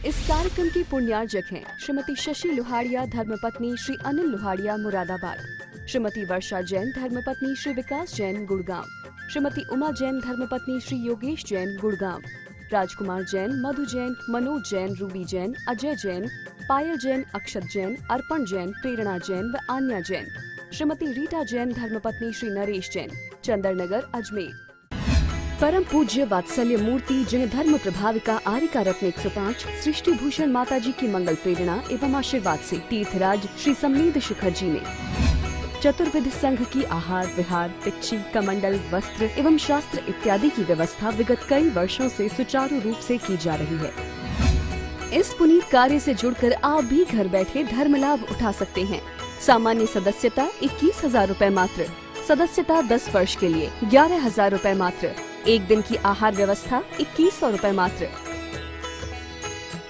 इस कार्यक्रम की पुण्यार्जक हैं श्रीमती शशि लोहाड़िया, धर्मपत्नी श्री अनिल लोहाड़िया, मुरादाबाद। श्रीमती वर्षा जैन, धर्मपत्नी श्री विकास जैन, गुड़गांव। श्रीमती उमा जैन, धर्मपत्नी श्री योगेश जैन, गुड़गांव। राजकुमार जैन, मधु जैन, मनोज जैन, रूबी जैन, अजय जैन, पायल जैन, अक्षत जैन, अर्पण जैन, प्रेरणा जैन व आन्या जैन। श्रीमती रीटा जैन, धर्मपत्नी श्री नरेश जैन, चंदरनगर, अजमेर। परम पूज्य वात्सल्य मूर्ति जिन्हें धर्म प्रभाविका आरिका रत्न 105 सृष्टि भूषण माता जी की मंगल प्रेरणा एवं आशीर्वाद से तीर्थराज श्री सम्मेद शिखर जी ने चतुर्विध संघ की आहार विहार, पिच्छी, कमंडल, वस्त्र एवं शास्त्र इत्यादि की व्यवस्था विगत कई वर्षों से सुचारू रूप से की जा रही है। इस पुनीत कार्य से जुड़कर आप भी घर बैठे धर्म लाभ उठा सकते हैं। सामान्य सदस्यता 21,000 रूपए मात्र, सदस्यता 10 वर्ष के लिए 11,000 रूपए मात्र, एक दिन की आहार व्यवस्था 2100 रूपए मात्र।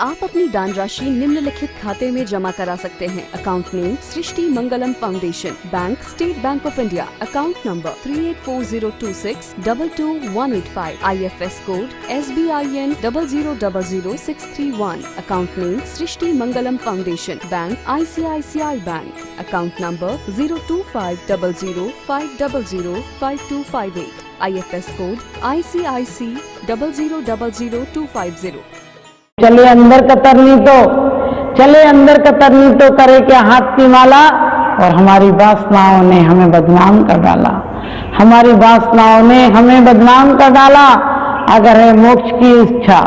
आप अपनी दान राशि निम्नलिखित खाते में जमा करा सकते हैं। Account name Srishti Mangalam foundation, bank state bank of India, account number 384026222185, IFS code SBIN 0000631, account name Srishti Mangalam foundation, bank ICICI bank, account number 0250050052258, IFS code ICIC 0000250। चले अंदर कतरनी तो, चले अंदर कतरनी तो करे क्या हाथ की माला। और हमारी वासनाओं ने हमें बदनाम कर डाला, हमारी वासनाओं ने हमें बदनाम कर डाला। अगर है मोक्ष की इच्छा,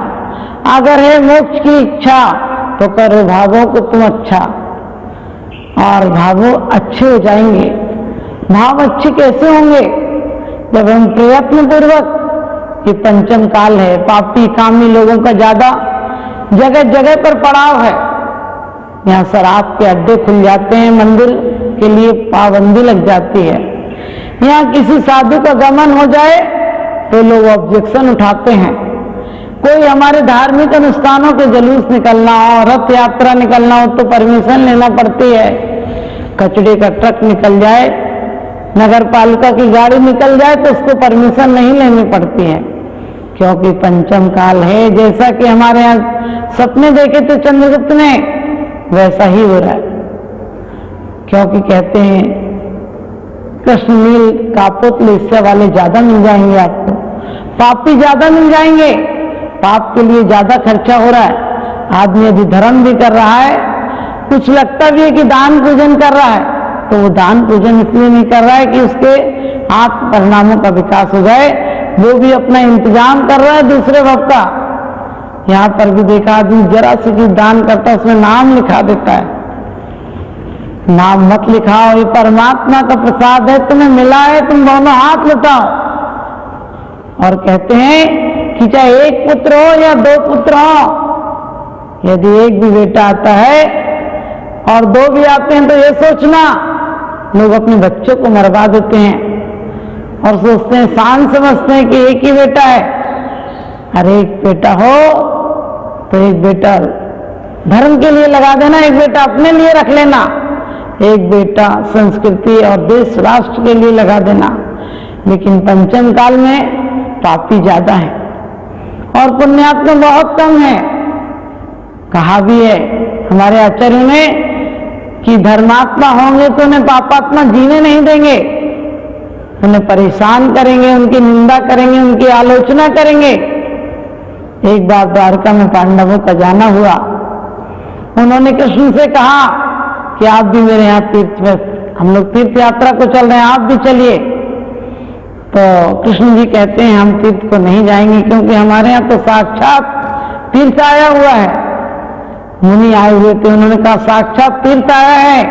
अगर है मोक्ष की इच्छा तो करो भावों को तुम अच्छा, और भावों अच्छे हो जाएंगे। भाव अच्छे कैसे होंगे? जब हम प्रयत्न पूर्वक, ये पंचम काल है, पापी कामी लोगों का ज्यादा जगह जगह पर पड़ाव है। यहाँ शराब के अड्डे खुल जाते हैं, मंदिर के लिए पाबंदी लग जाती है। यहाँ किसी साधु का गमन हो जाए तो लोग ऑब्जेक्शन उठाते हैं। कोई हमारे धार्मिक अनुष्ठानों के जुलूस निकलना हो, रथ यात्रा निकलना हो तो परमिशन लेना पड़ती है। कचड़े का ट्रक निकल जाए, नगर पालिका की गाड़ी निकल जाए तो उसको परमिशन नहीं लेनी पड़ती है, क्योंकि पंचम काल है। जैसा कि हमारे यहाँ सपने देखे थे चंद्रगुप्त ने, वैसा ही हो रहा है। क्योंकि कहते हैं कृष्ण नील कापोत लिस्से वाले ज्यादा मिल जाएंगे आपको, पापी ज्यादा मिल जाएंगे, पाप के लिए ज्यादा खर्चा हो रहा है। आदमी यदि धर्म भी कर रहा है, कुछ लगता भी है कि दान पूजन कर रहा है, तो वो दान पूजन इसलिए नहीं कर रहा है कि उसके आत्म परिणामों का विकास हो जाए, वो भी अपना इंतजाम कर रहा है दूसरे वक्त का। यहाँ पर भी देखा आदमी जरा सी चीज दान करता है, उसमें नाम लिखा देता है। नाम मत लिखाओ, ये परमात्मा का प्रसाद है, तुम्हें मिला है, तुम दोनों हाथ लुटाओ। और कहते हैं कि चाहे एक पुत्र हो या 2 पुत्र हो, यदि एक भी बेटा आता है और 2 भी आते हैं तो ये सोचना, लोग अपने बच्चों को मरवा देते हैं और सोचते हैं, शान समझते हैं कि एक ही बेटा है। अरे एक बेटा हो तो एक बेटा धर्म के लिए लगा देना, एक बेटा अपने लिए रख लेना, एक बेटा संस्कृति और देश राष्ट्र के लिए लगा देना। लेकिन पंचम काल में पापी ज्यादा है और पुण्यात्मा बहुत कम है। कहा भी है हमारे आचार्यों ने कि धर्मात्मा होंगे तो उन्हें पापात्मा जीने नहीं देंगे, उन्हें परेशान करेंगे, उनकी निंदा करेंगे, उनकी आलोचना करेंगे। एक बार द्वारका में पांडवों का जाना हुआ, उन्होंने कृष्ण से कहा कि आप भी मेरे यहाँ तीर्थ में, हम लोग तीर्थ यात्रा को चल रहे हैं, आप भी चलिए। तो कृष्ण जी कहते हैं हम तीर्थ को नहीं जाएंगे, क्योंकि हमारे यहाँ तो साक्षात तीर्थ आया हुआ है। मुनि आए हुए थे, उन्होंने कहा साक्षात तीर्थ आया है,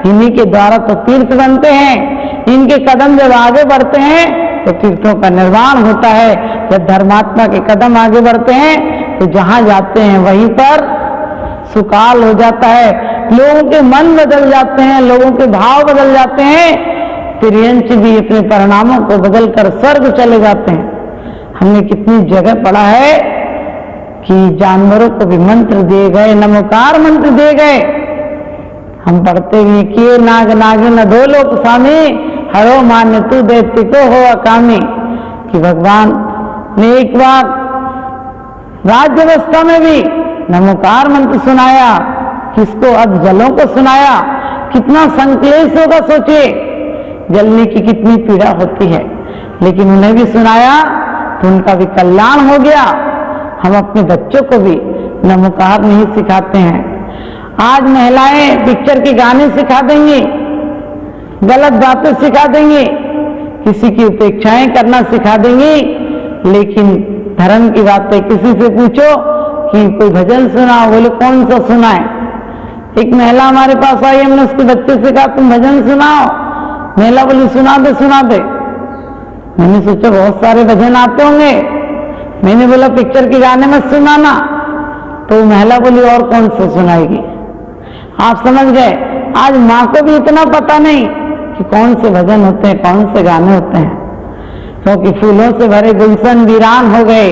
इन्हीं के द्वारा तो तीर्थ बनते हैं, इनके कदम जब आगे बढ़ते हैं तो तीर्थों का निर्माण होता है। जब धर्मात्मा के कदम आगे बढ़ते हैं तो जहां जाते हैं वहीं पर सुकाल हो जाता है, लोगों के मन बदल जाते हैं, लोगों के भाव बदल जाते हैं, तिर्यंच भी अपने परिणामों को बदलकर स्वर्ग चले जाते हैं। हमने कितनी जगह पढ़ा है कि जानवरों को भी मंत्र दिए गए, नमोकार मंत्र दिए गए। हम पढ़ते हुए किए नाग नागिन धो लोक स्वामी, हरो मान्य तू दैत्य को हो अकामी, कि भगवान ने एक बार राज्य अवस्था में भी नमोकार मंत्र सुनाया, किसको अब जलों को सुनाया। कितना संक्लेश होगा सोचिए, जलने की कितनी पीड़ा होती है, लेकिन उन्हें भी सुनाया तो उनका भी कल्याण हो गया। हम अपने बच्चों को भी नमोकार नहीं सिखाते हैं। आज महिलाएं पिक्चर के गाने सिखा देंगी, गलत बातें सिखा देंगी, किसी की उपेक्षाएं करना सिखा देंगी, लेकिन धर्म की बातें किसी से पूछो कि कोई भजन सुनाओ, बोले कौन सा सुनाए। एक महिला हमारे पास आई, हमने उसके बच्चे से कहा तुम भजन सुनाओ। महिला बोली सुना दे सुना दे। मैंने सोचा बहुत सारे भजन आते होंगे, मैंने बोला पिक्चर के गाने में सुनाना, तो महिला बोली और कौन सा सुनाएगी। आप समझ गए, आज माँ को भी इतना पता नहीं कि कौन से भजन होते हैं, कौन से गाने होते हैं, क्योंकि फूलों से भरे गुलशन वीरान हो गए,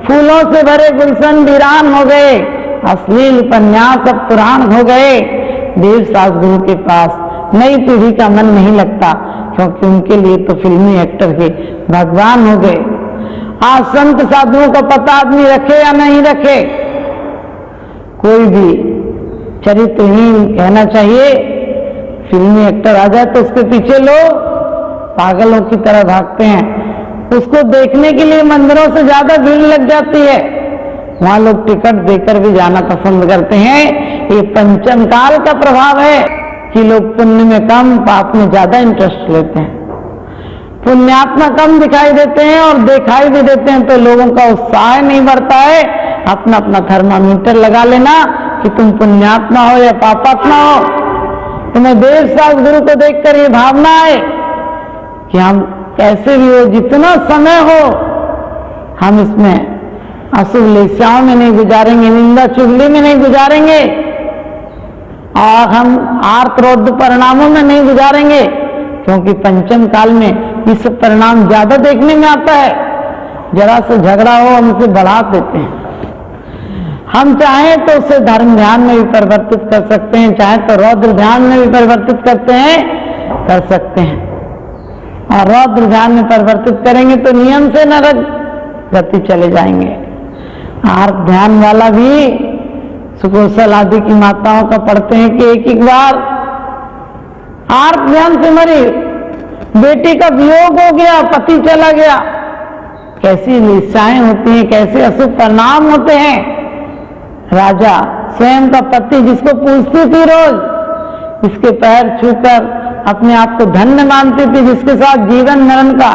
फूलों से भरे गुलशन वीरान हो गए, अश्लील उपन्यास अब पुराण हो गए। देव सास गुरु के पास नई पीढ़ी का मन नहीं लगता, क्योंकि उनके लिए तो फिल्मी एक्टर के भगवान हो गए। आज संत साधुओं का पता आदमी रखे या नहीं रखे, कोई भी चरित्रहीन कहना चाहिए। फिल्मी एक्टर आ जाए तो उसके पीछे लोग पागलों की तरह भागते हैं, उसको देखने के लिए मंदिरों से ज्यादा भीड़ लग जाती है, वहां लोग टिकट देकर भी जाना पसंद करते हैं। ये पंचम काल का प्रभाव है कि लोग पुण्य में कम, पाप में ज्यादा इंटरेस्ट लेते हैं। पुण्यात्मा कम दिखाई देते हैं और दिखाई भी देते हैं तो लोगों का उत्साह नहीं बढ़ता है। अपना अपना थर्मामीटर लगा लेना कि तुम पुण्यात्मा हो या पापात्मा हो। तुम्हें देव सास गुरु को देखकर ये भावना है कि हम कैसे भी हो, जितना समय हो हम इसमें अशुभ लेस्याओं में नहीं गुजारेंगे, निंदा चुगली में नहीं गुजारेंगे, और हम आर्त रौद्र परिणामों में नहीं गुजारेंगे, क्योंकि पंचम काल में ये सब परिणाम ज्यादा देखने में आता है। जरा से झगड़ा हो हम उसे बढ़ा देते हैं। हम चाहें तो उसे धर्म ध्यान में भी परिवर्तित कर सकते हैं, चाहे तो रौद्र ध्यान में भी परिवर्तित कर सकते हैं। और रौद्र ध्यान में परिवर्तित करेंगे तो नियम से नरक गति चले जाएंगे। आर्त ध्यान वाला भी सुकोसल आदि की माताओं का पढ़ते हैं कि एक बार आर्त ध्यान से मरी, बेटी का वियोग हो गया, पति चला गया। कैसी निशाएं होती हैं, कैसे अशुभ परिणाम होते हैं। राजा स्वयं का पति जिसको पूछती थी रोज, जिसके पैर छूकर अपने आप को धन्य मानती थी, जिसके साथ जीवन मरण का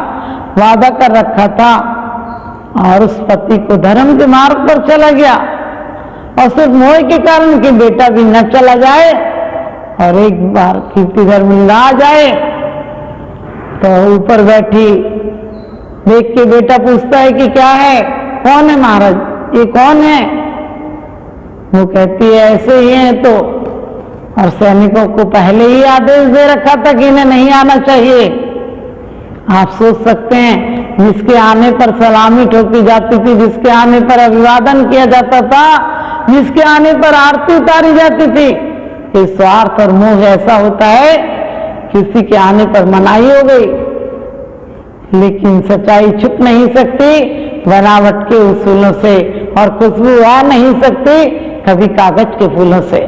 वादा कर रखा था, और उस पति को धर्म के मार्ग पर चला गया, और सिर्फ मोह के कारण कि बेटा भी न चला जाए और एक बार कीर्ति धर्मिंदा आ जाए। तो ऊपर बैठी देख के बेटा पूछता है कि क्या है, कौन है महाराज, ये कौन है। वो कहती है ऐसे ही है तो, और सैनिकों को पहले ही आदेश दे रखा था कि इन्हें नहीं आना चाहिए। आप सोच सकते हैं, जिसके आने पर सलामी ठोकी जाती थी, जिसके आने पर अभिवादन किया जाता था, जिसके आने पर आरती उतारी जाती थी, कि स्वार्थ और मोह ऐसा होता है, किसी के आने पर मनाही हो गई। लेकिन सच्चाई छुप नहीं सकती बनावट के उसूलों से, और खुशबू आ नहीं सकती कभी कागज के फूलों से।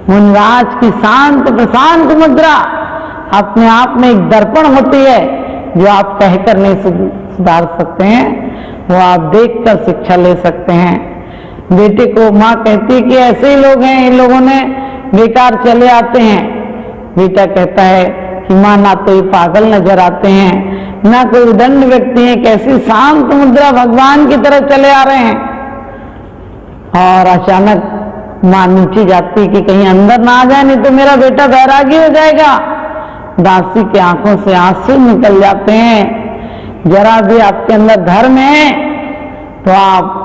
मुनराज की शांत प्रशांत मुद्रा अपने आप में एक दर्पण होती है, जो आप कहकर नहीं सुधार सकते हैं, वो आप देखकर शिक्षा ले सकते हैं। बेटे को माँ कहती है कि ऐसे ही लोग हैं, इन लोगों ने बेकार चले आते हैं। बेटा कहता है कि माँ ना तो ये पागल नजर आते हैं, ना कोई उदंड व्यक्ति है, कैसी शांत मुद्रा भगवान की तरह चले आ रहे हैं। और अचानक माँ नीचे जाती है कि कहीं अंदर ना आ जाए, नहीं तो मेरा बेटा बैरागी हो जाएगा। दासी की आंखों से आंसू निकल जाते हैं। जरा भी आपके अंदर धर्म है तो आप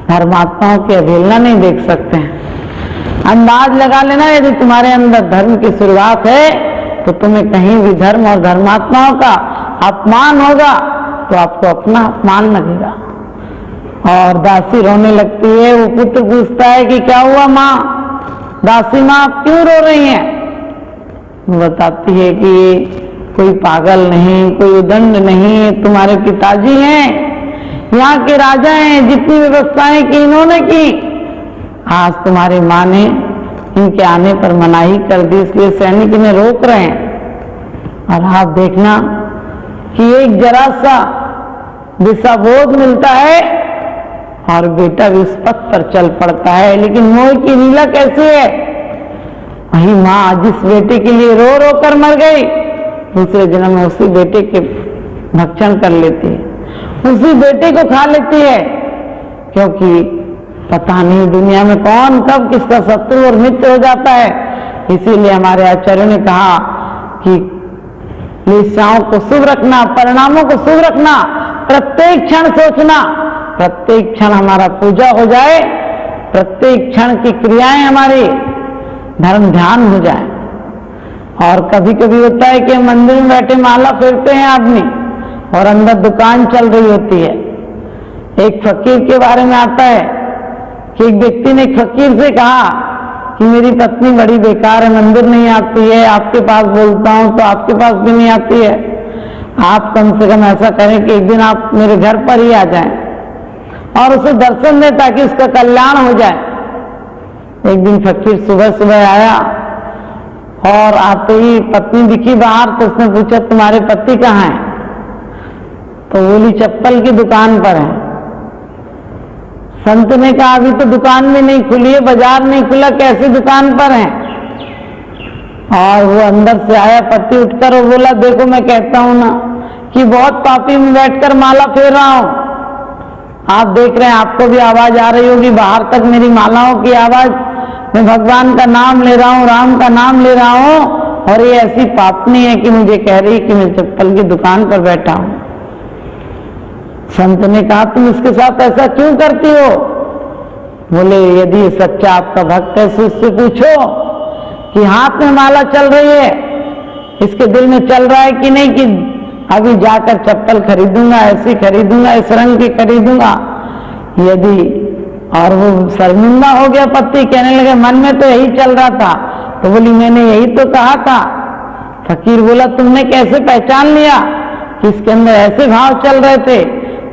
धर्मात्माओं की अवहेलना नहीं देख सकते हैं। अंदाज लगा लेना, यदि तुम्हारे अंदर धर्म की शुरुआत है तो तुम्हें कहीं भी धर्म और धर्मात्माओं का अपमान होगा तो आपको अपना अपमान लगेगा। और दासी रोने लगती है। वो पुत्र पूछता है कि क्या हुआ माँ, दासी माँ आप क्यों रो रही हैं। वो बताती है कि कोई पागल नहीं, कोई उदंड नहीं, तुम्हारे पिताजी हैं, यहाँ के राजा हैं, जितनी व्यवस्थाएं की इन्होंने की आज तुम्हारी माँ ने इनके आने पर मनाही कर दी, इसलिए सैनिक इन्हें रोक रहे हैं। और आप देखना कि एक जरा सा दिशाबोध मिलता है और बेटा भी उस पथ पर चल पड़ता है। लेकिन मोह की लीला कैसी है? वही माँ जिस बेटे के लिए रो रो कर मर गई, दूसरे जन्म में उसी बेटे के भक्षण कर लेती है, उसी बेटे को खा लेती है। क्योंकि पता नहीं दुनिया में कौन कब किसका शत्रु और मित्र हो जाता है। इसीलिए हमारे आचार्यों ने कहा कि निशाओं को शुभ रखना, परिणामों को शुभ रखना, प्रत्येक क्षण सोचना, प्रत्येक क्षण हमारा पूजा हो जाए, प्रत्येक क्षण की क्रियाएं हमारी धर्म ध्यान हो जाए। और कभी कभी होता है कि मंदिर में बैठे माला फेरते हैं आदमी और अंदर दुकान चल रही होती है। एक फकीर के बारे में आता है कि एक व्यक्ति ने एक फकीर से कहा कि मेरी पत्नी बड़ी बेकार है, मंदिर नहीं आती है, आपके पास बोलता हूं तो आपके पास भी नहीं आती है। आप कम से कम ऐसा करें कि एक दिन आप मेरे घर पर ही आ जाएं और उसे दर्शन दें ताकि उसका कल्याण हो जाए। एक दिन फकीर सुबह सुबह आया और आते ही पत्नी दिखी बाहर, तो उसने पूछा तुम्हारे पति कहाँ हैं? तो बोली चप्पल की दुकान पर है। संत ने कहा अभी तो दुकान भी नहीं खुली है, बाजार नहीं खुला, कैसे दुकान पर है? और वो अंदर से आया पति उठकर और बोला देखो मैं कहता हूं ना कि बहुत पापी में बैठकर माला फेर रहा हूं। आप देख रहे हैं, आपको भी आवाज आ रही होगी बाहर तक मेरी मालाओं की आवाज। मैं भगवान का नाम ले रहा हूं, राम का नाम ले रहा हूं, और ये ऐसी पापनी है कि मुझे कह रही कि मैं चप्पल की दुकान पर बैठा हूं। संत ने कहा तुम इसके साथ ऐसा क्यों करती हो? बोले यदि ये सच्चा आपका भक्त है तो इससे पूछो कि हाथ में माला चल रही है, इसके दिल में चल रहा है कि नहीं कि अभी जाकर चप्पल खरीदूंगा, ऐसी खरीदूंगा, इस रंग की खरीदूंगा। यदि और वो शर्मिंदा हो गया पति, कहने लगे मन में तो यही चल रहा था। तो बोली मैंने यही तो कहा था। फकीर बोला तुमने कैसे पहचान लिया कि इसके अंदर ऐसे भाव चल रहे थे?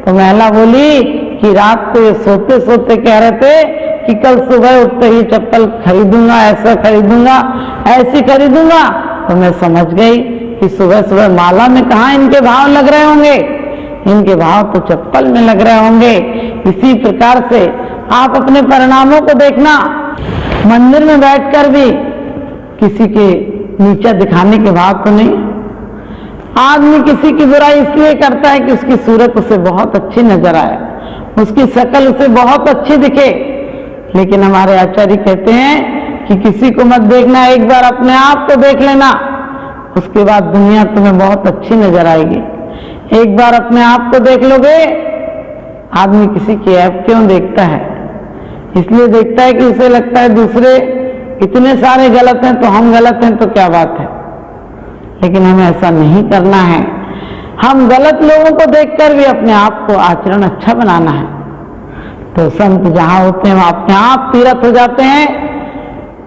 तो महिला बोली कि रात को ये सोते सोते कह रहे थे कि कल सुबह उठते ही चप्पल खरीदूंगा, ऐसा खरीदूंगा, ऐसी खरीदूंगा। तो मैं समझ गई कि सुबह सुबह माला में कहाँ इनके भाव लग रहे होंगे, इनके भाव तो चप्पल में लग रहे होंगे। इसी प्रकार से आप अपने परिणामों को देखना। मंदिर में बैठकर भी किसी के नीचा दिखाने के भाव तो नहीं। आदमी किसी की बुराई इसलिए करता है कि उसकी सूरत उसे बहुत अच्छी नजर आए, उसकी शक्ल उसे बहुत अच्छी दिखे। लेकिन हमारे आचार्य कहते हैं कि किसी को मत देखना, एक बार अपने आप को देख लेना, उसके बाद दुनिया तुम्हें बहुत अच्छी नजर आएगी। एक बार अपने आप को देख लोगे, आदमी किसी की ऐब क्यों देखता है? इसलिए देखता है कि उसे लगता है दूसरे इतने सारे गलत हैं तो हम गलत हैं तो क्या बात है। लेकिन हमें ऐसा नहीं करना है। हम गलत लोगों को देखकर भी अपने आप को आचरण अच्छा बनाना है। तो संत जहां होते हैं वहां अपने आप तीर्थ हो जाते हैं।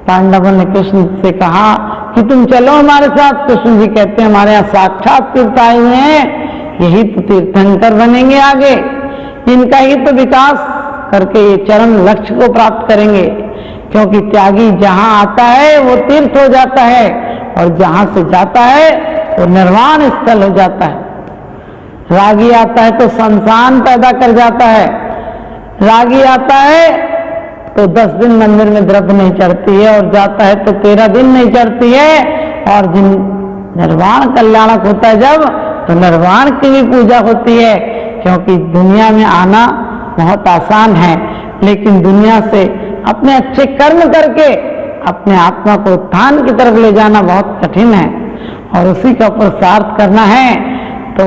पांडवों ने कृष्ण से कहा कि तुम चलो हमारे साथ। कृष्ण जी कहते हैं हमारे यहाँ साक्षात तीर्थ आए हुए हैं, यही तो तीर्थंकर बनेंगे आगे, इनका ही तो विकास करके ये चरम लक्ष्य को प्राप्त करेंगे। क्योंकि त्यागी जहां आता है वो तीर्थ हो जाता है, और जहां से जाता है वो निर्वाण स्थल हो जाता है। रागी आता है तो संसान पैदा कर जाता है। रागी आता है तो 10 दिन मंदिर में द्रव्य नहीं चढ़ती है, और जाता है तो 13 दिन नहीं चढ़ती है। और जिन निर्वाण कल्याणक होता है जब, तो निर्वाण की भी पूजा होती है। क्योंकि दुनिया में आना बहुत आसान है, लेकिन दुनिया से अपने अच्छे कर्म करके अपने आत्मा को उत्थान की तरफ ले जाना बहुत कठिन है, और उसी का पुरुषार्थ करना है। तो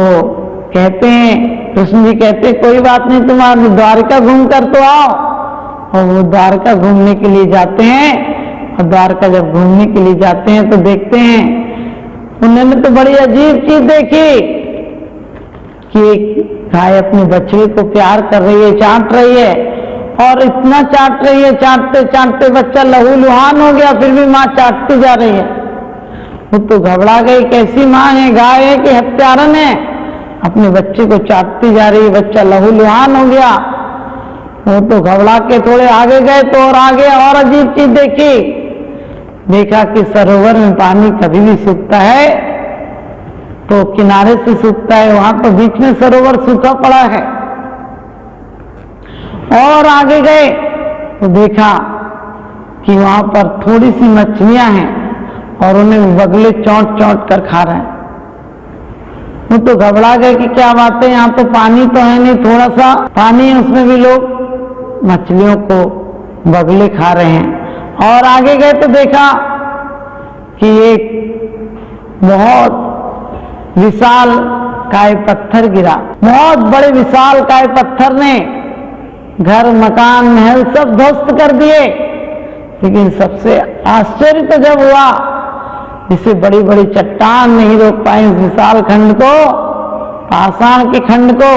कहते हैं, कृष्ण जी कहते कोई बात नहीं, तुम आज द्वारका घूम कर तो आओ। और वो द्वारका घूमने के लिए जाते हैं, और द्वारका जब घूमने के लिए जाते हैं तो देखते हैं उन्होंने तो बड़ी अजीब चीज देखी कि एक गाय अपने बच्चे को प्यार कर रही है, चाट रही है, और इतना चाट रही है, चाटते चाटते बच्चा लहूलुहान हो गया, फिर भी माँ चाटती जा रही है। वो तो घबरा गई, कैसी माँ है, गाय है कि हत्यारन है, अपने बच्चे को चाटती जा रही है, बच्चा लहूलुहान हो गया। वो तो घबरा के थोड़े आगे गए तो और आगे और अजीब चीज देखी। देखा कि सरोवर में पानी कभी भी सूखता है तो किनारे से सूखता है, वहां तो बीच में सरोवर सूखा पड़ा है। और आगे गए तो देखा कि वहां पर थोड़ी सी मछलियां हैं और उन्हें बगले चौंट चौंट कर खा रहे हैं। वो तो घबरा गए कि क्या बात है, यहाँ तो पानी तो है नहीं, थोड़ा सा पानी है, उसमें भी लोग मछलियों को बगले खा रहे हैं। और आगे गए तो देखा कि एक बहुत विशाल काय पत्थर गिरा। बहुत बड़े विशाल काय पत्थर ने घर मकान महल सब ध्वस्त कर दिए। लेकिन सबसे आश्चर्य तो जब हुआ, जिसे बड़ी बड़ी चट्टान नहीं रोक पाई इस विशाल खंड को, पाषाण के खंड को,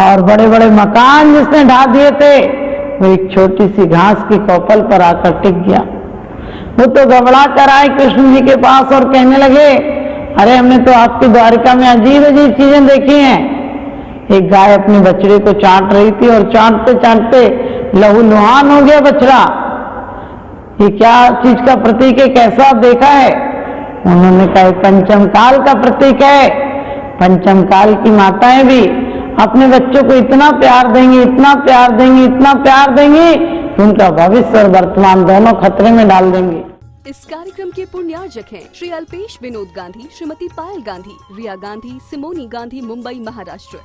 और बड़े बड़े मकान जिसने ढा दिए थे, वो एक छोटी सी घास की कौपल पर आकर टिक गया। वो तो घबरा कर आए कृष्ण जी के पास और कहने लगे, अरे हमने तो आपकी द्वारिका में अजीब अजीब चीजें देखी हैं। एक गाय अपने बछड़े को चाट रही थी और चाटते चाटते लहूलुहान हो गया बछड़ा। ये क्या चीज का प्रतीक है, कैसा देखा है? उन्होंने कहा पंचम काल का प्रतीक है। पंचम काल की माताएं भी अपने बच्चों को इतना प्यार देंगी, इतना प्यार देंगी, इतना प्यार देंगी कि उनका भविष्य और वर्तमान दोनों खतरे में डाल देंगे। इस कार्यक्रम के पुण्यार्जक हैं श्री अल्पेश विनोद गांधी, श्रीमती पायल गांधी, रिया गांधी, सिमोनी गांधी, मुंबई महाराष्ट्र।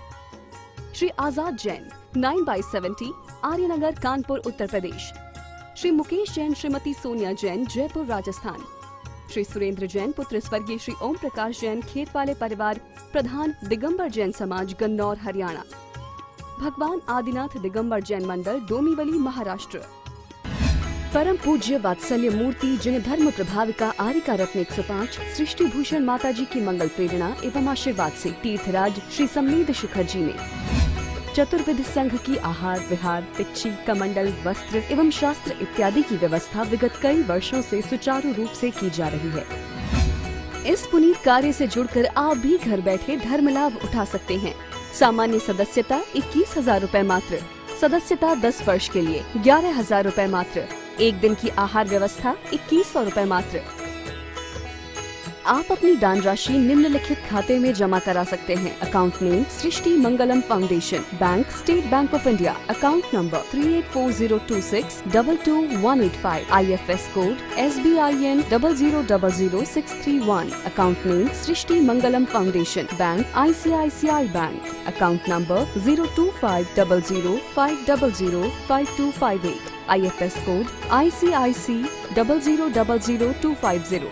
श्री आजाद जैन 9/70 आर्यनगर कानपुर उत्तर प्रदेश। श्री मुकेश जैन, श्रीमती सोनिया जैन, जयपुर राजस्थान। श्री सुरेंद्र जैन पुत्र स्वर्गीय श्री ओम प्रकाश जैन, खेत वाले परिवार, प्रधान दिगंबर जैन समाज, गन्नौर हरियाणा। भगवान आदिनाथ दिगंबर जैन मंडल, डोंबिवली महाराष्ट्र। परम पूज्य वात्सल्य मूर्ति जिन्हें धर्म प्रभाविका आरिका रत्न 105 सृष्टि भूषण माता जी की मंगल प्रेरणा एवं आशीर्वाद से तीर्थराज श्री सम्मेद शिखर जी में चतुर्विध संघ की आहार विहार, पिच्छी, कमंडल, वस्त्र एवं शास्त्र इत्यादि की व्यवस्था विगत कई वर्षों से सुचारू रूप से की जा रही है। इस पुनीत कार्य से जुड़कर आप भी घर बैठे धर्म लाभ उठा सकते हैं। सामान्य सदस्यता 21,000 रूपए मात्र, सदस्यता 10 वर्ष के लिए 11,000 रूपए मात्र, एक दिन की आहार व्यवस्था 2100 रूपए मात्र। आप अपनी दान राशि निम्नलिखित खाते में जमा करा सकते हैं। Account name Srishti Mangalam foundation, bank state bank of India, account number 384026222185, IFS code SBIN 0000631, account name Srishti Mangalam foundation, bank ICICI bank, account number 02500500528, IFS code ICIC 0000250।